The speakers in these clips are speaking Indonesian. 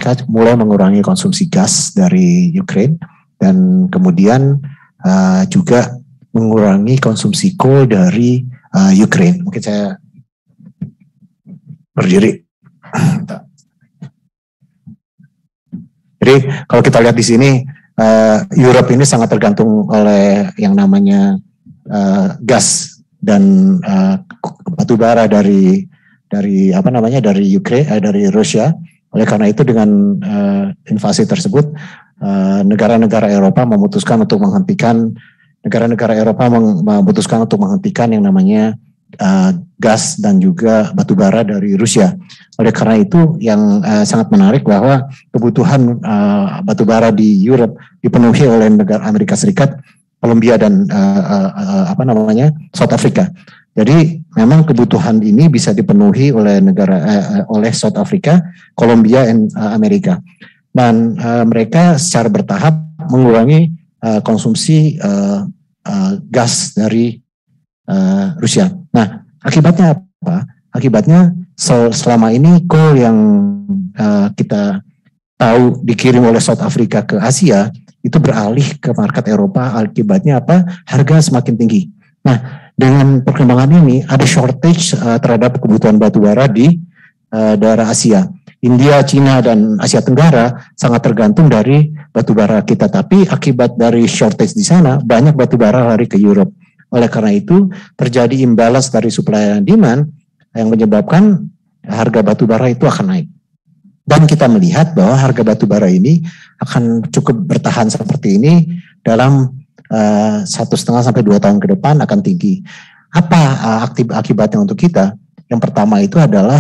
mereka mulai mengurangi konsumsi gas dari Ukraine dan kemudian juga mengurangi konsumsi coal dari Ukraine. Mungkin saya berdiri. Jadi kalau kita lihat di sini, Europe ini sangat tergantung oleh yang namanya gas dan batu bara dari Ukraine, dari Rusia. Oleh karena itu dengan invasi tersebut, negara-negara Eropa memutuskan untuk menghentikan yang namanya gas dan juga batu bara dari Rusia. Oleh karena itu yang sangat menarik bahwa kebutuhan batu bara di Europe dipenuhi oleh negara Amerika Serikat, Kolombia dan South Africa. Jadi memang kebutuhan ini bisa dipenuhi oleh oleh South Africa, Kolombia dan Amerika. Dan mereka secara bertahap mengurangi konsumsi gas dari Rusia. Nah, akibatnya apa? Akibatnya selama ini coal yang kita tahu dikirim oleh South Africa ke Asia itu beralih ke market Eropa. Akibatnya apa? Harga semakin tinggi. Nah, dengan perkembangan ini ada shortage terhadap kebutuhan batu bara di daerah Asia. India, Cina, dan Asia Tenggara sangat tergantung dari batu bara kita. Tapi akibat dari shortage di sana, banyak batu bara lari ke Europe. Oleh karena itu, terjadi imbalance dari supply dan demand yang menyebabkan harga batu bara itu akan naik. Dan kita melihat bahwa harga batu bara ini akan cukup bertahan seperti ini dalam 1,5 sampai 2 tahun ke depan akan tinggi. Apa akibatnya untuk kita? Yang pertama itu adalah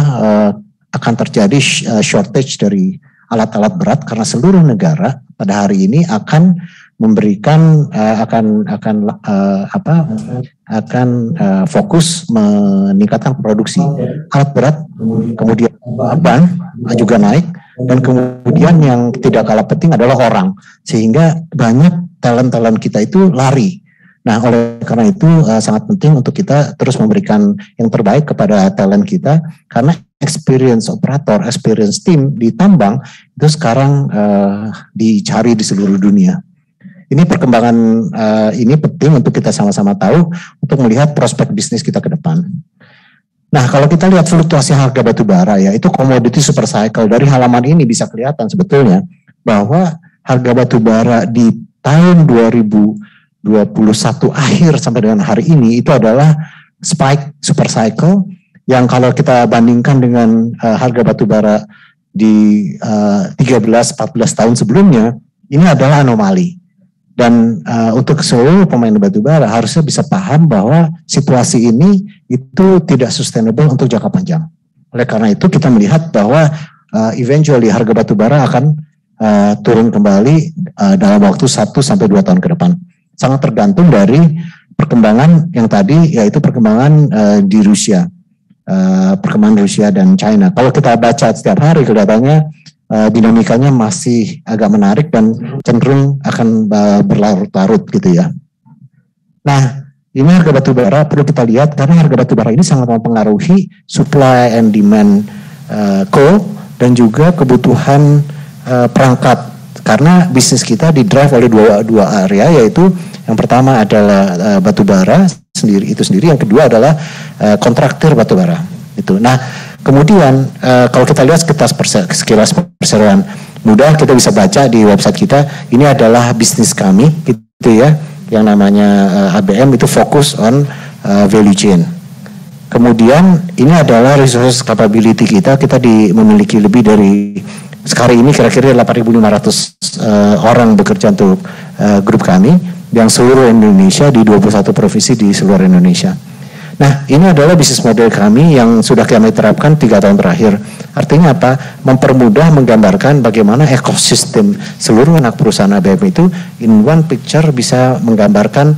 akan terjadi shortage dari alat-alat berat karena seluruh negara pada hari ini akan memberikan fokus meningkatkan produksi alat berat, kemudian ban juga naik, dan kemudian yang tidak kalah penting adalah orang, sehingga banyak talent kita itu lari. Nah, oleh karena itu sangat penting untuk kita terus memberikan yang terbaik kepada talent kita, karena experience operator, experience team di tambang itu sekarang dicari di seluruh dunia. Ini perkembangan ini penting untuk kita sama-sama tahu untuk melihat prospek bisnis kita ke depan. Nah, kalau kita lihat fluktuasi harga batu bara, ya itu commodity super cycle. Dari halaman ini bisa kelihatan sebetulnya bahwa harga batu bara di tahun 2021 akhir sampai dengan hari ini itu adalah spike super cycle yang kalau kita bandingkan dengan harga batu bara di 13-14 tahun sebelumnya, ini adalah anomali. Dan untuk seluruh pemain batu bara harusnya bisa paham bahwa situasi ini itu tidak sustainable untuk jangka panjang. Oleh karena itu kita melihat bahwa eventually harga batu bara akan turun kembali dalam waktu 1 sampai 2 tahun ke depan. Sangat tergantung dari perkembangan yang tadi, yaitu perkembangan di Rusia, perkembangan Rusia dan China. Kalau kita baca setiap hari kelihatannya dinamikanya masih agak menarik dan cenderung akan berlarut-larut gitu ya. Nah, ini harga batu bara perlu kita lihat karena harga batu bara ini sangat mempengaruhi supply and demand coal dan juga kebutuhan perangkat, karena bisnis kita didrive oleh dua area, yaitu yang pertama adalah batu bara itu sendiri, yang kedua adalah kontraktor batu bara itu. Nah, kemudian kalau kita lihat sekilas perseroan mudah, kita bisa baca di website kita, ini adalah bisnis kami gitu ya, yang namanya ABM itu fokus on value chain. Kemudian ini adalah resource capability kita memiliki lebih dari sekarang ini kira-kira 8.500 orang bekerja untuk grup kami yang seluruh Indonesia di 21 provinsi di seluruh Indonesia. Nah, ini adalah bisnis model kami yang sudah kami terapkan 3 tahun terakhir. Artinya apa? Mempermudah menggambarkan bagaimana ekosistem seluruh anak perusahaan ABM itu in one picture bisa menggambarkan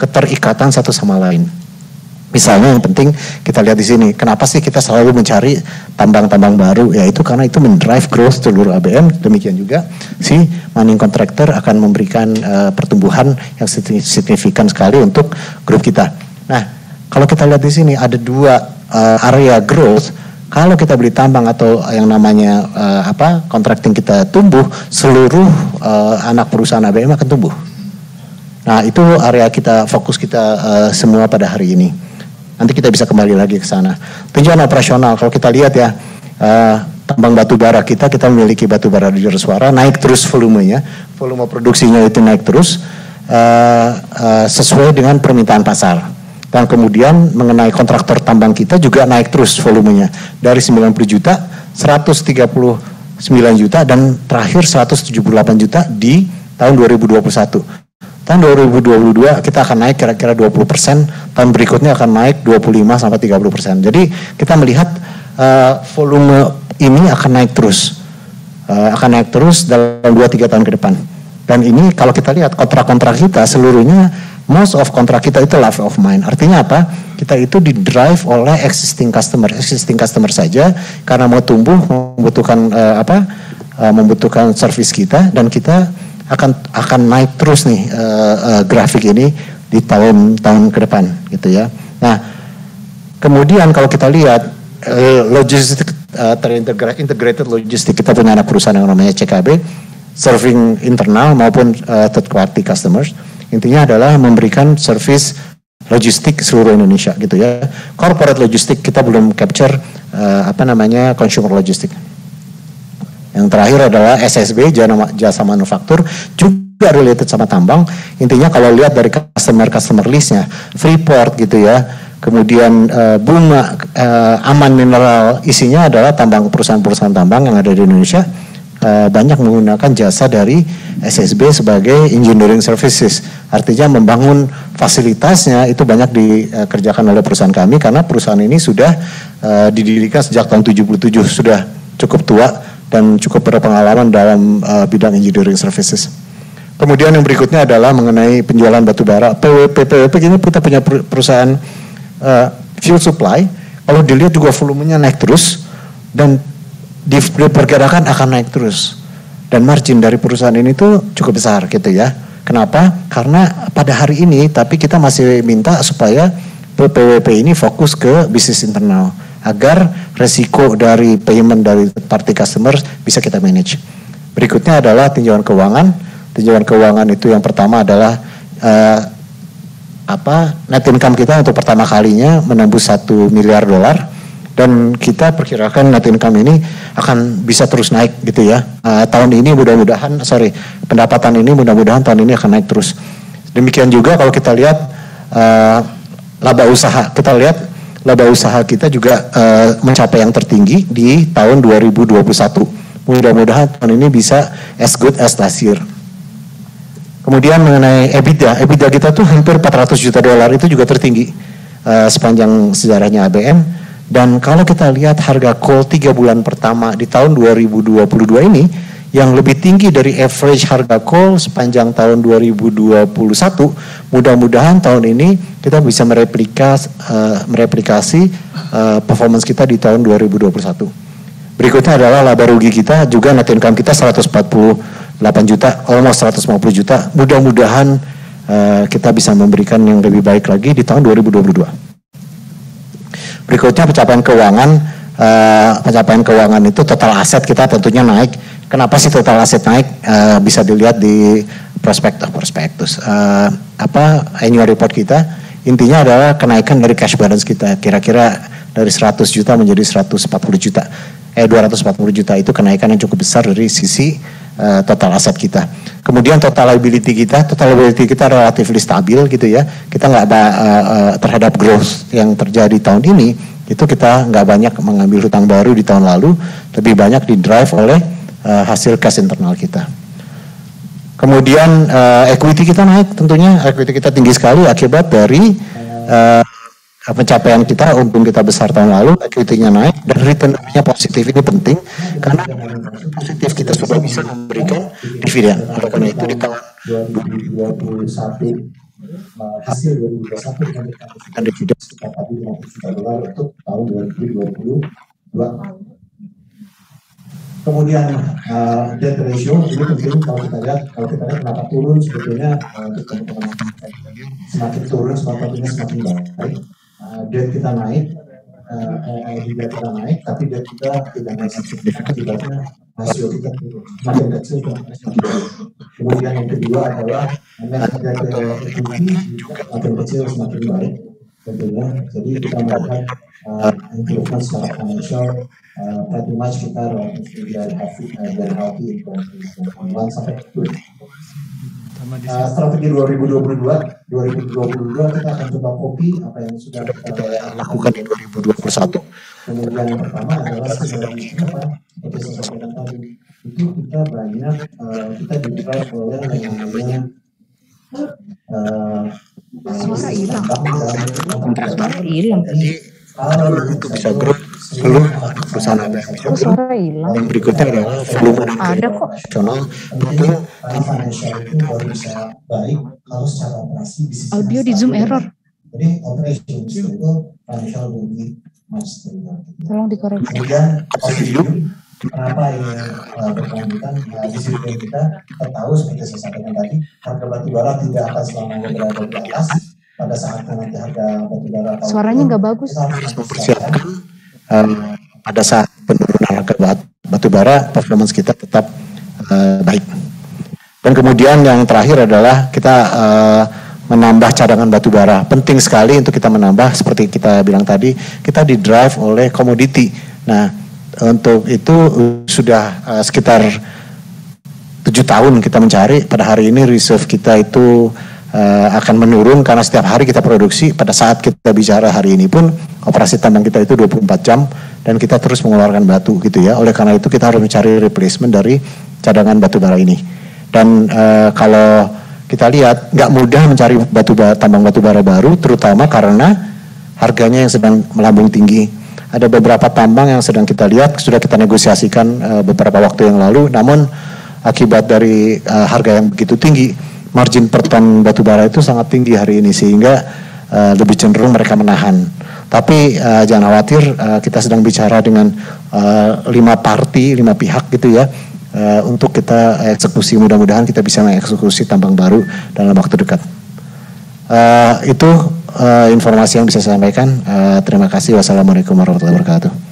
keterikatan satu sama lain. Misalnya yang penting kita lihat di sini, kenapa sih kita selalu mencari tambang-tambang baru? Yaitu karena itu mendrive growth seluruh ABM. Demikian juga si mining contractor akan memberikan pertumbuhan yang signifikan sekali untuk grup kita. Nah, kalau kita lihat di sini ada 2 area growth. Kalau kita beli tambang atau yang namanya contracting kita tumbuh, seluruh anak perusahaan ABM akan tumbuh. Nah, itu area kita, fokus kita semua pada hari ini. Nanti kita bisa kembali lagi ke sana. Tinjauan operasional, kalau kita lihat ya, tambang batu bara kita memiliki batu bara di reservoir, naik terus volumenya, volume produksinya itu naik terus sesuai dengan permintaan pasar. Dan kemudian mengenai kontraktor tambang kita juga naik terus volumenya dari 90 juta, 139 juta dan terakhir 178 juta di tahun 2021. Tahun 2022 kita akan naik kira-kira 20%, tahun berikutnya akan naik 25-30%. Jadi kita melihat volume ini akan naik terus. Dalam 2-3 tahun ke depan. Dan ini kalau kita lihat kontrak-kontrak kita seluruhnya, most of kontrak kita itu life of mine. Artinya apa? Kita itu di-drive oleh existing customer saja karena mau tumbuh membutuhkan service kita, dan kita akan naik terus nih grafik ini di tahun-tahun ke depan gitu ya. Nah, kemudian kalau kita lihat logistik integrated logistik, kita punya anak perusahaan yang namanya CKB, serving internal maupun third party customers. Intinya adalah memberikan service logistik seluruh Indonesia gitu ya. Corporate logistik kita belum capture consumer logistik. Yang terakhir adalah SSB, jasa manufaktur, juga related sama tambang. Intinya kalau lihat dari customer listnya, Freeport gitu ya, kemudian Bunga, Aman Mineral, isinya adalah perusahaan-perusahaan tambang yang ada di Indonesia, banyak menggunakan jasa dari SSB sebagai engineering services. Artinya membangun fasilitasnya itu banyak dikerjakan oleh perusahaan kami, karena perusahaan ini sudah didirikan sejak tahun 77, sudah cukup tua dan cukup berpengalaman dalam bidang engineering services. Kemudian yang berikutnya adalah mengenai penjualan batu bara. PWP ini kita punya perusahaan fuel supply. Kalau dilihat juga volumenya naik terus dan diperkirakan akan naik terus. Dan margin dari perusahaan ini tuh cukup besar gitu ya. Kenapa? Karena pada hari ini tapi kita masih minta supaya PWP ini fokus ke bisnis internal, agar resiko dari payment dari party customer bisa kita manage. Berikutnya adalah tinjauan keuangan. Tinjauan keuangan itu yang pertama adalah net income kita untuk pertama kalinya menembus $1 miliar, dan kita perkirakan net income ini akan bisa terus naik gitu ya. Pendapatan ini mudah-mudahan tahun ini akan naik terus. Demikian juga kalau kita lihat laba usaha. Kita lihat laba usaha kita juga mencapai yang tertinggi di tahun 2021. Mudah-mudahan tahun ini bisa as good as last year. Kemudian mengenai EBITDA kita tuh hampir $400 juta, itu juga tertinggi sepanjang sejarahnya ABM. Dan kalau kita lihat harga coal 3 bulan pertama di tahun 2022 ini, yang lebih tinggi dari average harga coal sepanjang tahun 2021, mudah-mudahan tahun ini kita bisa mereplikasi performance kita di tahun 2021. Berikutnya adalah laba rugi kita, juga net income kita 148 juta, almost 150 juta. Mudah-mudahan kita bisa memberikan yang lebih baik lagi di tahun 2022. Berikutnya pencapaian keuangan. Pencapaian keuangan itu total aset kita tentunya naik. Kenapa sih total aset naik? Bisa dilihat di prospektus annual report kita. Intinya adalah kenaikan dari cash balance kita, kira-kira dari 100 juta menjadi 240 juta. Itu kenaikan yang cukup besar dari sisi total aset kita. Kemudian total liability kita relatif stabil gitu ya. Kita nggak terhadap growth yang terjadi tahun ini, itu kita nggak banyak mengambil hutang baru di tahun lalu, lebih banyak di drive oleh hasil cash internal kita. Kemudian equity kita naik, tentunya equity kita tinggi sekali akibat dari pencapaian kita, untung kita besar tahun lalu, equity-nya naik, dan return-nya positif. Ini penting karena positif kita sudah bisa memberikan dividen. Oleh karena itu di tahun 2021 hasil 2021 kita memberikan dividen sekitar $450 juta untuk tahun 2022. Kemudian debt ratio ini penting. Kalau kita lihat kenapa turun, sebetulnya untuk teman-teman semakin turun, sepatutnya semakin baik. Debt kita naik juga tidak naik, tapi dia juga tidak naik signifikan, akibatnya rasio kita makin kecil dan kemudian yang kedua adalah net debt to equity juga makin kecil semakin baik tentunya. Jadi kita melihat improvement secara financial pretty much kita very healthy sampai strategi 2022 kita akan coba copy apa yang sudah kita lakukan di 2021. Kemudian yang pertama adalah sebenarnya apa? Seperti saya sampaikan tadi, itu kita banyak kita di-drive oleh yang namanya suara hilang. Jadi kalau itu bisa grow, belum perusahaan apa yang bisa grow. Yang berikutnya adalah volume ada kok. Nasional tentu financial itu baru bisa baik kalau secara operasi bisa. Audio di Zoom error. Jadi operation itu financial lebih much. Tolong dikoreksi. Kemudian kenapa ini berkelanjutan? Di situ kita tahu seperti saya sampaikan tadi, harga batu bara tidak akan selamanya berada di atas. Pada saat nanti harga batu bara suaranya nggak bagus. Kita harus mempersiapkan pada saat penurunan harga batu bara, performance kita tetap baik. Dan kemudian yang terakhir adalah kita menambah cadangan batu bara. Penting sekali untuk kita menambah, seperti kita bilang tadi, kita di-drive oleh komoditi. Nah, untuk itu sudah sekitar 7 tahun kita mencari. Pada hari ini reserve kita itu akan menurun karena setiap hari kita produksi. Pada saat kita bicara hari ini pun operasi tambang kita itu 24 jam dan kita terus mengeluarkan batu gitu ya. Oleh karena itu kita harus mencari replacement dari cadangan batu bara ini. Dan kalau kita lihat nggak mudah mencari tambang batu bara baru, terutama karena harganya yang sedang melambung tinggi. Ada beberapa tambang yang sedang kita lihat sudah kita negosiasikan beberapa waktu yang lalu, namun akibat dari harga yang begitu tinggi, margin per ton batu bara itu sangat tinggi hari ini sehingga lebih cenderung mereka menahan. Tapi jangan khawatir, kita sedang bicara dengan 5 pihak gitu ya. Untuk kita eksekusi, mudah-mudahan kita bisa mengeksekusi tambang baru dalam waktu dekat. Itu informasi yang bisa saya sampaikan. Terima kasih. Wassalamualaikum warahmatullahi wabarakatuh.